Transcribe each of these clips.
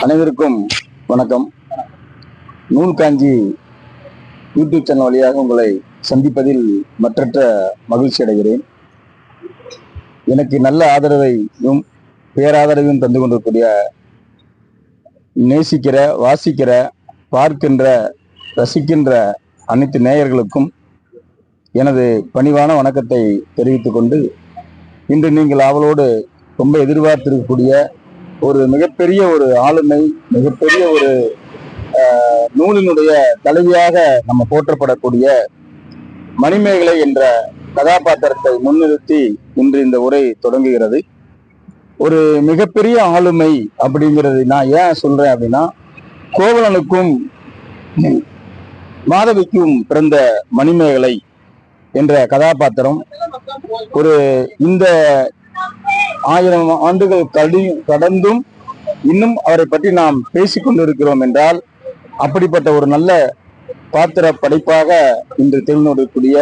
அனைவருக்கும் வணக்கம். நூல் காஞ்சி யூடியூப் சேனல் வழியாக உங்களை சந்திப்பதில் மற்றற்ற மகிழ்ச்சி அடைகிறேன். எனக்கு நல்ல ஆதரவையும் பேராதரவையும் தந்து கொண்டிருக்கூடிய நேசிக்கிற, வாசிக்கிற, பார்க்கின்ற, ரசிக்கின்ற அனைத்து நேயர்களுக்கும் எனது பணிவான வணக்கத்தை தெரிவித்துக் கொண்டு, இன்று நீங்கள் அவளோடு ரொம்ப எதிர்பார்த்திருக்கக்கூடிய ஒரு மிகப்பெரிய ஒரு ஆளுமை, மிகப்பெரிய ஒரு நூலினுடைய தலைவியாக நம்ம போற்றப்படக்கூடிய மணிமேகலை என்ற கதாபாத்திரத்தை முன்னிறுத்தி இன்று இந்த உரை தொடங்குகிறது. ஒரு மிகப்பெரிய ஆளுமை அப்படிங்கிறது நான் ஏன் சொல்றேன் அப்படின்னா, கோவலனுக்கும் மாதவிக்கும் பிறந்த மணிமேகலை என்ற கதாபாத்திரம் ஒரு இந்த 1000 ஆண்டுகள் கடந்தும் இன்னும் அவரை பற்றி நாம் பேசிக்கொண்டிருக்கிறோம் என்றால், அப்படிப்பட்ட ஒரு நல்ல பாத்திர படைப்பாக இன்று தெரிந்துக்கூடிய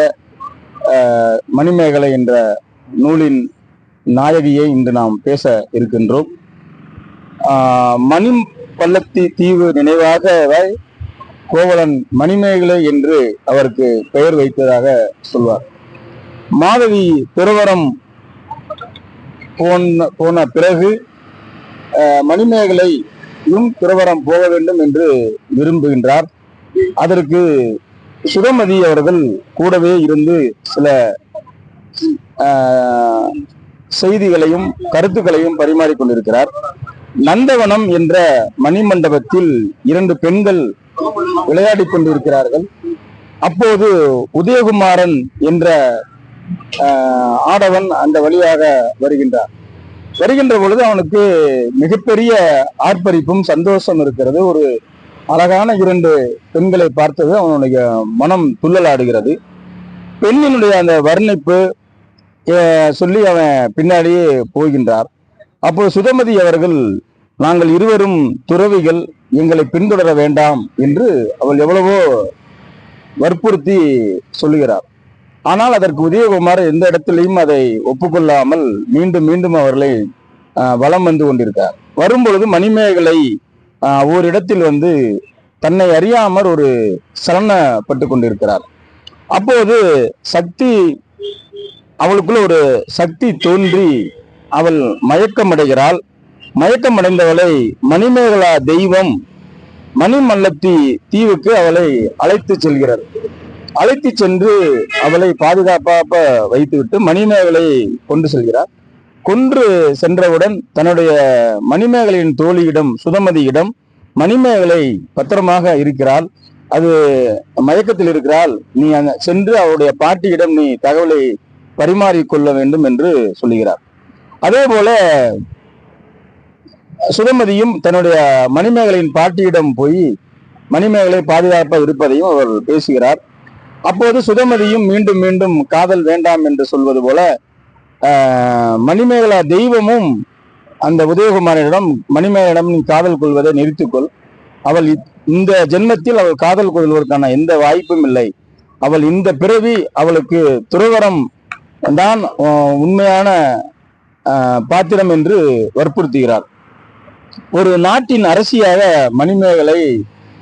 மணிமேகலை என்ற நூலின் நாயகியை இன்று நாம் பேச இருக்கின்றோம். மணி பள்ளத்தி தீவு நினைவாக கோவலன் மணிமேகலை என்று அவருக்கு பெயர் வைத்ததாக சொல்வார். மாதவி துறவரம் போன பிறகு மணிமேகலையும் துறவரம் போக வேண்டும் என்று விரும்புகின்றார். அதற்கு சுதமதி அவர்கள் கூடவே இருந்து சில செய்திகளையும் கருத்துக்களையும் பரிமாறிக்கொண்டிருக்கிறார். நந்தவனம் என்ற மணிமண்டபத்தில் 2 பெண்கள் விளையாடி கொண்டிருக்கிறார்கள். அப்போது உதயகுமாரன் என்ற ஆடவன் அந்த வழியாக வருகின்ற பொழுது அவனுக்கு மிகப்பெரிய ஆர்ப்பரிப்பும் சந்தோஷம் இருக்கிறது. ஒரு அழகான 2 பெண்களை பார்த்தது அவனுடைய மனம் துள்ளலாடுகிறது. பெண்ணினுடைய அந்த வர்ணிப்பு சொல்லி அவன் பின்னாடியே போகின்றார். அப்போது சுதமதி அவர்கள், நாங்கள் இருவரும் துறவிகள், எங்களை பின்தொடர வேண்டாம் என்று அவள் எவ்வளவோ வற்புறுத்தி சொல்லுகிறார். ஆனால் அதற்கு உதயகுமார் எந்த இடத்திலையும் அதை ஒப்புக்கொள்ளாமல் மீண்டும் மீண்டும் அவர்களை வலம் வந்து கொண்டிருக்கார். வரும்பொழுது மணிமேகலை ஓரிடத்தில் வந்து தன்னை அறியாமல் ஒரு சலனப்பட்டு கொண்டிருக்கிறார். அப்போது அவளுக்குள்ள ஒரு சக்தி தோன்றி அவள் மயக்கமடைகிறாள். மயக்கமடைந்தவளை மணிமேகலா தெய்வம் மணிமல்லத்தி தீவுக்கு அவளை அழைத்து செல்கிறார். அழைத்து சென்று அவளை பாதுகாப்பாக வைத்துவிட்டு மணிமேகலை கொண்டு செல்கிறார். கொன்று சென்றவுடன் தன்னுடைய மணிமேகலையின் தோழியிடம், சுதமதியிடம், மணிமேகலை பத்திரமாக இருக்கிறாள், அது மயக்கத்தில் இருக்கிறாள், நீ சென்று அவருடைய பாட்டியிடம் நீ தகவலை பரிமாறிக்கொள்ள வேண்டும் என்று சொல்லுகிறார். அதே போல சுதமதியும் தன்னுடைய மணிமேகலையின் பாட்டியிடம் போய் மணிமேகலை பாதுகாப்பாக இருப்பதையும் அவர் பேசுகிறார். அப்போது சுதமதியும் மீண்டும் மீண்டும் காதல் வேண்டாம் என்று சொல்வது போல மணிமேகலா தெய்வமும் அந்த உதயகுமாரிடம், மணிமேகலிடம் நீ காதல் கொள்வதை நிறுத்திக்கொள், அவள் இந்த ஜென்மத்தில் அவள் காதல் கொள்வதற்கான எந்த வாய்ப்பும் இல்லை, அவள் இந்த பிறவி அவளுக்கு துறவரம் தான் உண்மையான பாத்திரம் என்று வற்புறுத்துகிறார். ஒரு நாட்டின் அரசியாக மணிமேகலை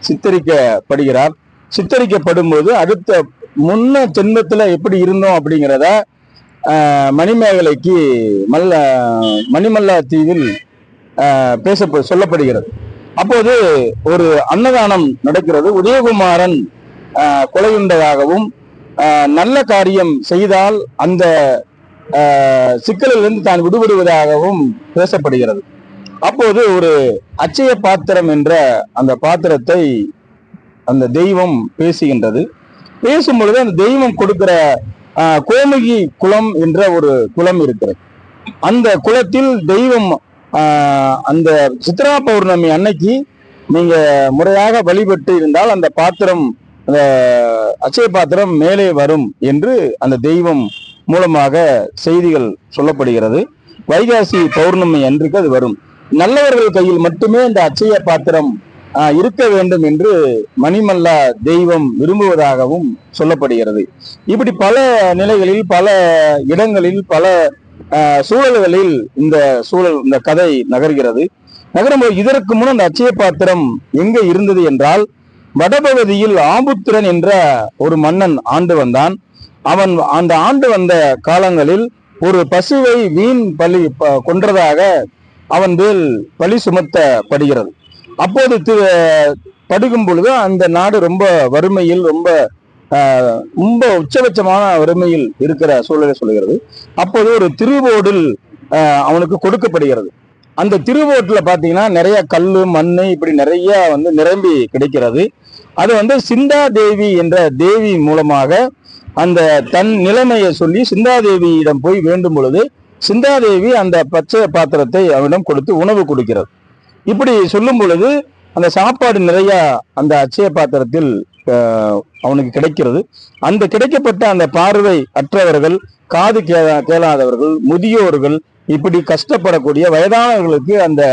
சித்தரிக்கப்படுகிறார். சித்தரிக்கப்படும் போது அடுத்த முன்ன ஜென்மத்துல எப்படி இருந்தோம் அப்படிங்கிறத மணிமேகலைக்கு மணிமல்லா தீவில் சொல்லப்படுகிறது. அப்போது ஒரு அன்னதானம் நடக்கிறது. உதயகுமாரன் கொலையுண்டதாகவும் நல்ல காரியம் செய்தால் அந்த சிக்கலிலிருந்து தான் விடுபடுவதாகவும் பேசப்படுகிறது. அப்போது ஒரு அச்சய பாத்திரம் என்ற அந்த பாத்திரத்தை அந்த தெய்வம் பேசுகின்றது. பேசும் பொழுது அந்த தெய்வம் கொடுக்கிற கோமுகி குளம் என்ற ஒரு குளம் இருக்கிறது. அந்த குளத்தில் தெய்வம் அந்த சித்ரா பௌர்ணமி அன்னைக்கு நீங்க முறையாக வழிபட்டு இருந்தால் அந்த பாத்திரம், அந்த அச்சய பாத்திரம் மேலே வரும் என்று அந்த தெய்வம் மூலமாக செய்திகள் சொல்லப்படுகிறது. வைகாசி பௌர்ணமி அன்றைக்கு அது வரும். நல்லவர்கள் கையில் மட்டுமே இந்த அச்சய பாத்திரம் இருக்க வேண்டும் என்று மணிமல்லா தெய்வம் விரும்புவதாகவும் சொல்லப்படுகிறது. இப்படி பல நிலைகளில், பல இடங்களில், பல சூழல்களில் இந்த கதை நகர்கிறது. நகரும்போது இதற்கு முன் அந்த அச்சய பாத்திரம் எங்க இருந்தது என்றால், வடபகுதியில் ஆபுத்திரன் என்ற ஒரு மன்னன் ஆண்டு வந்தான். அவன் அந்த ஆண்டு வந்த காலங்களில் ஒரு பசுவை வீண் பலி கொன்றதாக அவன் மேல் பழி சுமத்தப்படுகிறது. அப்போது படுகும் பொழுது அந்த நாடு ரொம்ப வறுமையில் ரொம்ப உச்சபட்சமான வறுமையில் இருக்கிற சூழலை சொல்லுகிறது. அப்போது ஒரு திருவோடில் அவனுக்கு கொடுக்கப்படுகிறது. அந்த திருவோட்டுல பாத்தீங்கன்னா நிறைய கல்லு மண்ணு இப்படி நிறைய நிரம்பி கிடைக்கிறது. அது சிந்தா தேவி என்ற தேவி மூலமாக அந்த தன் நிலைமையை சொல்லி சிந்தாதேவியிடம் போய் வேண்டும் பொழுது சிந்தாதேவி அந்த பச்சை பாத்திரத்தை அவனிடம் கொடுத்து உணவு கொடுக்கிறது. இப்படி சொல்லும் பொழுது அந்த சாப்பாடு நிறைய அந்த அச்சய பாத்திரத்தில் அவனுக்கு கிடைக்கிறது. அந்த கிடைக்கப்பட்ட அந்த பார்வை அற்றவர்கள், காது கேளாதவர்கள், முதியோர்கள், இப்படி கஷ்டப்படக்கூடிய வயதானவர்களுக்கு அந்த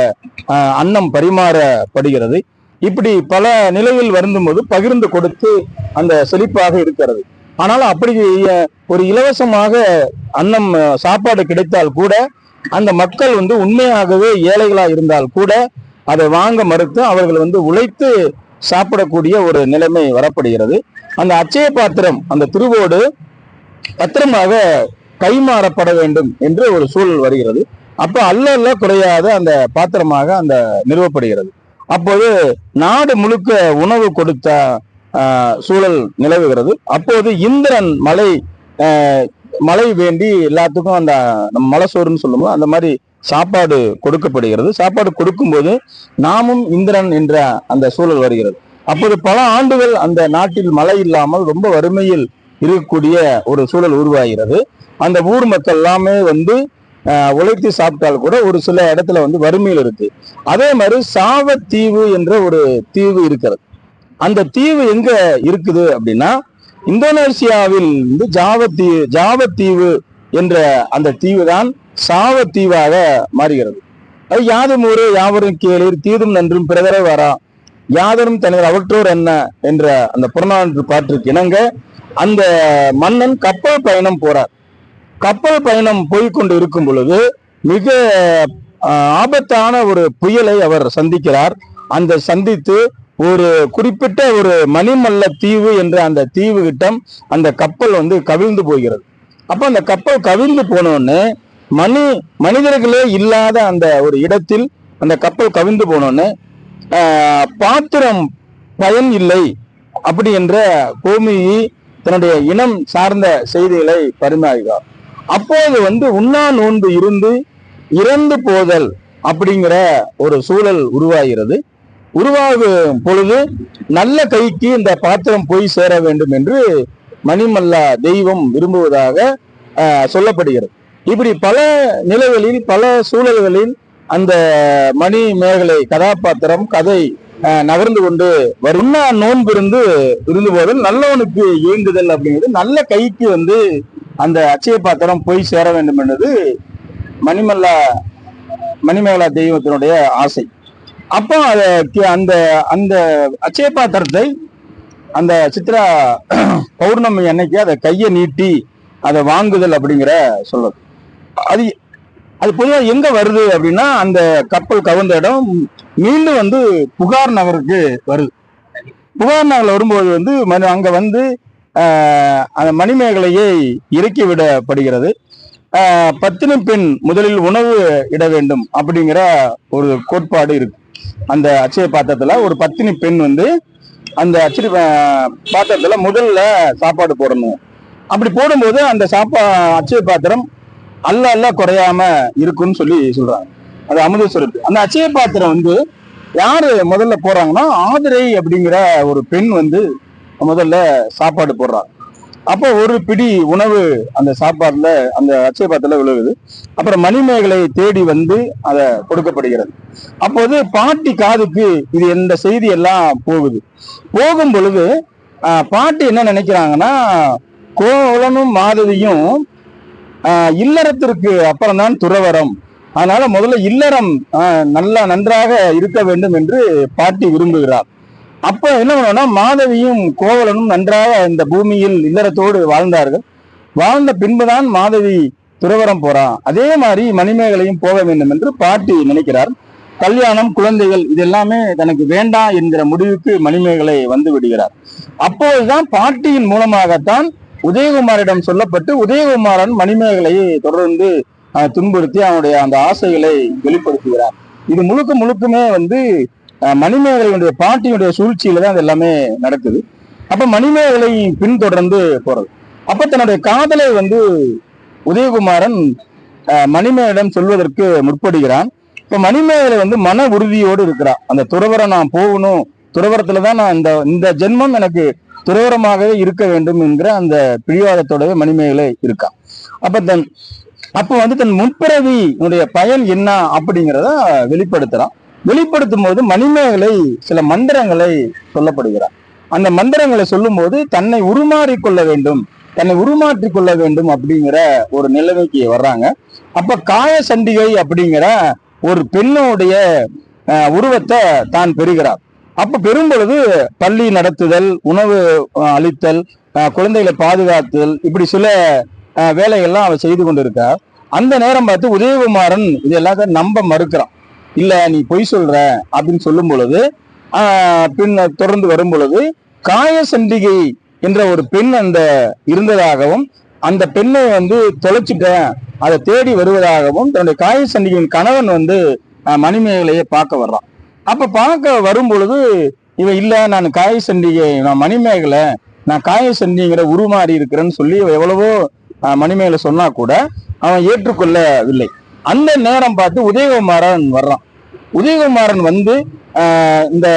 அன்னம் பரிமாறப்படுகிறது. இப்படி பல நிலையில் வரும்போது பகிர்ந்து கொடுத்து அந்த செழிப்பாக இருக்கிறது. ஆனால் அப்படி ஒரு இலவசமாக அன்னம் சாப்பாடு கிடைத்தால் கூட அந்த மக்கள் உண்மையாகவே ஏழைகளா இருந்தால் கூட அதை வாங்க மறுத்து அவர்கள் உழைத்து சாப்பிடக்கூடிய ஒரு நிலைமை வரப்படுகிறது. அந்த அச்சய பாத்திரம் அந்த திருவோடு பத்திரமாக கைமாறப்பட வேண்டும் என்று ஒரு சூழல் வருகிறது. அப்ப அல்ல குறையாத அந்த பாத்திரமாக அந்த நிறுவப்படுகிறது. அப்போது நாடு முழுக்க உணவு கொடுத்த சூழல் நிலவுகிறது. அப்போது இந்திரன் மழை வேண்டி எல்லாத்துக்கும் அந்த நம்ம மலைசோறுன்னு சொல்லும்போது அந்த மாதிரி சாப்பாடு கொடுக்கப்படுகிறது. சாப்பாடு கொடுக்கும்போது நாமும் இந்திரன் என்ற அந்த சூழல் வருகிறது. அப்போது பல ஆண்டுகள் அந்த நாட்டில் மழை இல்லாமல் ரொம்ப வறுமையில் இருக்கக்கூடிய ஒரு சூழல் உருவாகிறது. அந்த ஊர் மக்கள் எல்லாமே உழைத்து சாப்பிட்டால் கூட ஒரு சில இடத்துல வறுமையில் இருக்கு. அதே மாதிரி சாவத்தீவு என்ற ஒரு தீவு இருக்கிறது. அந்த தீவு எங்க இருக்குது அப்படின்னா, இந்தோனேசியாவில் ஜாவத்தீவு என்ற அந்த தீவு தான் சாவத்தீவாக மாறுகிறது. அது யாதும் ஊரே யாவரும் கேளீர் தீதும் நன்றும் பிறதர வரா யாதரும் தனிவர் அவற்றோர் என்ன என்ற அந்த புறநானூற்று பாட்டிற்கு இணங்க அந்த மன்னன் கப்பல் பயணம் போறார். கப்பல் பயணம் போய்கொண்டு இருக்கும் பொழுது மிக ஆபத்தான ஒரு புயலை அவர் சந்திக்கிறார். அந்த சந்தித்து ஒரு குறிப்பிட்ட ஒரு மணிமல்ல தீவு என்ற அந்த தீவு கிட்டம் அந்த கப்பல் கவிழ்ந்து போகிறது. அப்ப அந்த கப்பல் கவிழ்ந்து போனோன்னு மனிதர்களே இல்லாத அந்த ஒரு இடத்தில் அந்த கப்பல் கவிழ்ந்து போனோன்னு பாத்திரம் பயன் இல்லை அப்படி என்ற கோமியி தன்னுடைய இனம் சார்ந்த செய்திகளை பரிமாறுகிறார். அப்போது உண்ணா நோன்பு இருந்து இறந்து போதல் அப்படிங்கிற ஒரு சூழல் உருவாகிறது. உருவாகும் பொழுது நல்ல கைக்கு இந்த பாத்திரம் போய் சேர வேண்டும் என்று மணிமல்லா தெய்வம் விரும்புவதாக சொல்லப்படுகிறது. இப்படி பல நிலைகளில் பல சூழல்களில் அந்த மணி மேகலை கதாபாத்திரம் கதை நகர்ந்து கொண்டு வருணா நோன்பு இருந்து போதல் நல்லவனுக்கு இயங்குதல் அப்படிங்கிறது நல்ல கைக்கு அந்த அச்சய பாத்திரம் போய் சேர வேண்டும் என்பது மணிமேகலா தெய்வத்தினுடைய ஆசை. அப்போ அந்த அந்த அச்சய பாத்திரத்தை அந்த சித்ரா பௌர்ணமி அன்னைக்கு அதை கையை நீட்டி அதை வாங்குதல் அப்படிங்கிற சொல்றது. அது பொதுவாக எங்க வருது அப்படின்னா, அந்த கப்பல் கவர்ந்த இடம் மீண்டும் புகார் நகருக்கு வருது. புகார் நகர்ல வரும்போது அங்க அந்த மணிமேகலையை இறக்கி விடப்படுகிறது. பத்தினி பெண் முதலில் உணவு இட வேண்டும் அப்படிங்கிற ஒரு கோட்பாடு இருக்கு. அந்த அச்சய பாத்திரத்துல ஒரு பத்தினி பெண் அந்த பாத்திரத்துல முதல்ல சாப்பாடு போடணும். அப்படி போடும்போது அந்த அச்சய பாத்திரம் அல்ல குறையாம இருக்குன்னு சொல்றாங்க. அது அமுதேஸ்வரர். அந்த அச்சய பாத்திரம் யாரு முதல்ல போறாங்கன்னா, ஆதிரை அப்படிங்கிற ஒரு பெண் முதல்ல சாப்பாடு போடுறாங்க. அப்போ ஒரு பிடி உணவு அந்த சாப்பாடுல அந்த அச்சய பாத்திரத்துல விழுகுது. அப்புறம் மணிமேகலை தேடி அதை கொடுக்கப்படுகிறது. அப்போது பாட்டி காதுக்கு இது எந்த செய்தி எல்லாம் போகும் பொழுது பாட்டி என்ன நினைக்கிறாங்கன்னா, கோவலனும் மாதவியும் இல்லறத்திற்கு அப்புறம் தான் துறவரம், அதனால முதல்ல இல்லறம் நன்றாக இருக்க வேண்டும் என்று பாட்டி விரும்புகிறார். அப்ப என்ன பண்ணுவோம்னா, மாதவியும் கோவலனும் நன்றாக இந்த பூமியில் இல்லறத்தோடு வாழ்ந்தார்கள். வாழ்ந்த பின்புதான் மாதவி துறவரம் போறான், அதே மாதிரி மணிமேகலையும் போக வேண்டும் என்று பாட்டி நினைக்கிறார். கல்யாணம், குழந்தைகள் இது எல்லாமே தனக்கு வேண்டாம் என்கிற முடிவுக்கு மணிமேகலை வந்து விடுகிறார். அப்போதுதான் பாட்டியின் மூலமாகத்தான் உதயகுமாரிடம் சொல்லப்பட்டு உதயகுமாரன் மணிமேகலையை தொடர்ந்து துன்புறுத்தி அவனுடைய அந்த ஆசைகளை வெளிப்படுத்துகிறார். இது முழுக்க முழுக்குமே வந்து மணிமேகலையுடைய பாட்டியுடைய சூழ்ச்சியில தான் அது எல்லாமே நடக்குது. அப்ப மணிமேகலை பின்தொடர்ந்து போறது. அப்ப தன்னுடைய காதலை வந்து உதயகுமாரன் மணிமேகலிடம் சொல்வதற்கு முற்படுகிறான். இப்ப மணிமேகலை வந்து மன உறுதியோடு இருக்கிறான். அந்த துறவரம் நான் போகணும், துறவரத்துலதான் நான் இந்த ஜென்மம் எனக்கு துறவரமாகவே இருக்க வேண்டும் என்கிற அந்த பிடிவாதத்தோடவே மணிமேகலை இருக்கான். அப்ப வந்து தன் முற்பிறவியினுடைய பயன் என்ன அப்படிங்கிறத வெளிப்படுத்துறான். வெளிப்படுத்தும் போது மணிமேகலை சில மந்திரங்களை சொல்லப்படுகிறார். அந்த மந்திரங்களை சொல்லும் போது தன்னை உருமாறிக்கொள்ள வேண்டும், தன்னை உருமாற்றிக் கொள்ள வேண்டும் அப்படிங்கிற ஒரு நிலைமைக்கு வர்றாங்க. அப்ப காய சண்டிகை அப்படிங்கிற ஒரு பெண்ணுடைய உருவத்தை தான் பெறுகிறார். அப்ப பெறும் பொழுது பள்ளி நடத்துதல், உணவு அளித்தல், குழந்தைகளை பாதுகாத்தல், இப்படி சில வேலைகள்லாம் அவ செய்து கொண்டிருக்கார். அந்த நேரம் பார்த்து உதயகுமாரன் இது எல்லாத்தையும் நம்ப மறுக்கிறான். இல்ல நீ பொய் சொல்ற அப்படின்னு சொல்லும் பொழுது பின் தொடர்ந்து வரும் பொழுது காய சண்டிகை என்ற ஒரு பெண் அந்த இருந்ததாகவும் அந்த பெண்ணை வந்து தொலைச்சிட்டேன், அதை தேடி வருவதாகவும் தன்னுடைய காய சண்டிகையின் கணவன் வந்து மணிமேகலையை பார்க்க வர்றான். அப்ப பார்க்க வரும் பொழுது இவ இல்ல நான் காய சண்டிகை, நான் மணிமேகலை, நான் காய சண்டிங்கிற உருமாறி இருக்கிறேன்னு சொல்லி எவ்வளவோ மணிமேகலை சொன்னா கூட அவன் ஏற்றுக்கொள்ளவில்லை. அந்த நேரம் பார்த்து உதயகுமாரன் வர்றான். உதயகுமாரன் வந்து இந்த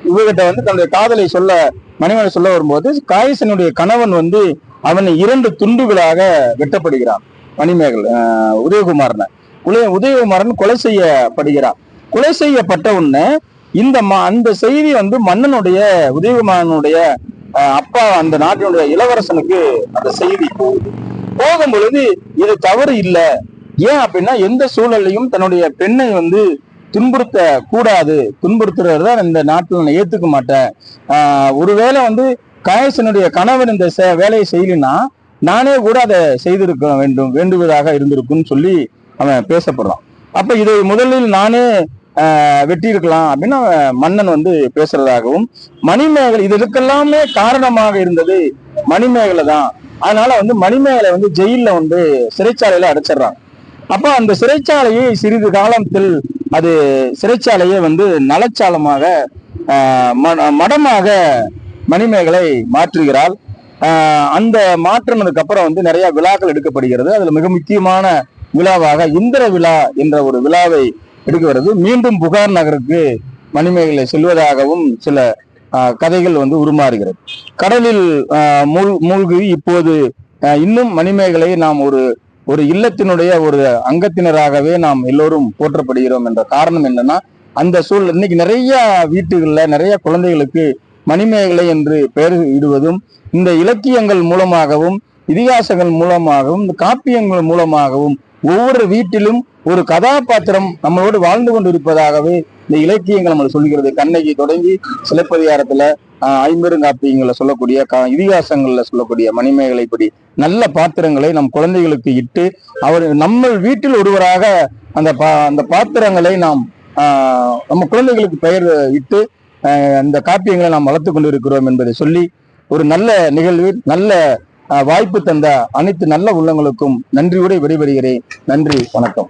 இவகிட்ட வந்து தன்னுடைய காதலை சொல்ல மணிமேகலை சொல்ல வரும்போது காயசனுடைய கணவன் வந்து அவனை 2 துண்டுகளாக வெட்டப்படுகிறான். மணிமேகலை உதயகுமாரனை உதயகுமாரன் கொலை செய்யப்படுகிறான். கொலை செய்யப்பட்ட உடனே அந்த செய்தி வந்து மன்னனுடைய உதயகுமாரனுடைய அப்பா அந்த நாட்டினுடைய இளவரசனுக்கு அந்த செய்தி போகும் பொழுது இது தவறு இல்லை. ஏன் அப்படின்னா எந்த சூழலையும் தன்னுடைய பெண்ணை வந்து துன்புறுத்த கூடாது, துன்புறுத்துறது தான் இந்த நாட்டில் நான் ஏத்துக்க மாட்டேன். ஒருவேளை வந்து காயசனுடைய கணவன் இந்த வேலையை செய்யலினா நானே கூட அதை செய்திருக்க வேண்டுவதாக இருந்திருக்கும்னு சொல்லி அவன் பேசப்படுறான். அப்ப இதை முதலில் நானே வெட்டி இருக்கலாம் அப்படின்னு மன்னன் வந்து பேசுறதாகவும் மணிமேகலை இதுக்கெல்லாமே காரணமாக இருந்தது மணிமேகலை தான். அதனால வந்து மணிமேகலை வந்து ஜெயில வந்து சிறைச்சாலையில அடைச்சிடுறாங்க. அப்ப அந்த சிறைச்சாலையை சிறிது காலத்தில் அது சிறைச்சாலையை வந்து நலச்சாலமாக மடமாக மணிமேகலை மாற்றுகிறாள். அந்த மாற்றினதுக்கு அப்புறம் வந்து நிறைய விழாக்கள் எடுக்கப்படுகிறது. அதுல மிக முக்கியமான விழாவாக இந்திர விழா என்ற ஒரு விழாவை எடுக்கிறது. மீண்டும் புகார் நகருக்கு மணிமேகலை செல்வதாகவும் சில கதைகள் வந்து உருமாறுகிறது. கடலில் மூழ்கி இப்போது இன்னும் மணிமேகலை நாம் ஒரு இல்லத்தினுடைய ஒரு அங்கத்தினராகவே நாம் எல்லோரும் போற்றப்படுகிறோம் என்ற காரணம் என்னன்னா அந்த சூழல் இன்னைக்கு நிறைய வீட்டுகள்ல நிறைய குழந்தைகளுக்கு மணிமேகலை என்று பெயர் இடுவதும் இந்த இலக்கியங்கள் மூலமாகவும் இதிகாசங்கள் மூலமாகவும் இந்த காப்பியங்கள் மூலமாகவும் ஒவ்வொரு வீட்டிலும் ஒரு கதாபாத்திரம் நம்மளோடு வாழ்ந்து கொண்டு இருப்பதாகவே இந்த இலக்கியங்கள் நம்ம சொல்கிறது. கண்ணகி தொடங்கி சிலப்பதிகாரத்துல ஐம்பெருங்காப்பியங்களை சொல்லக்கூடிய இதிகாசங்கள்ல சொல்லக்கூடிய மணிமேகலை இப்படி நல்ல பாத்திரங்களை நம் குழந்தைகளுக்கு இட்டு நம்ம வீட்டில் ஒருவராக அந்த பாத்திரங்களை நாம் நம்ம குழந்தைகளுக்கு பெயர் இட்டு அந்த காப்பியங்களை நாம் வளர்த்து கொண்டு இருக்கிறோம் என்பதை சொல்லி ஒரு நல்ல நிகழ்வில் நல்ல வாய்ப்பு தந்த அனைத்து நல்ல உள்ளங்களுக்கும் நன்றியோடு விடைபெறுகிறேன். நன்றி, வணக்கம்.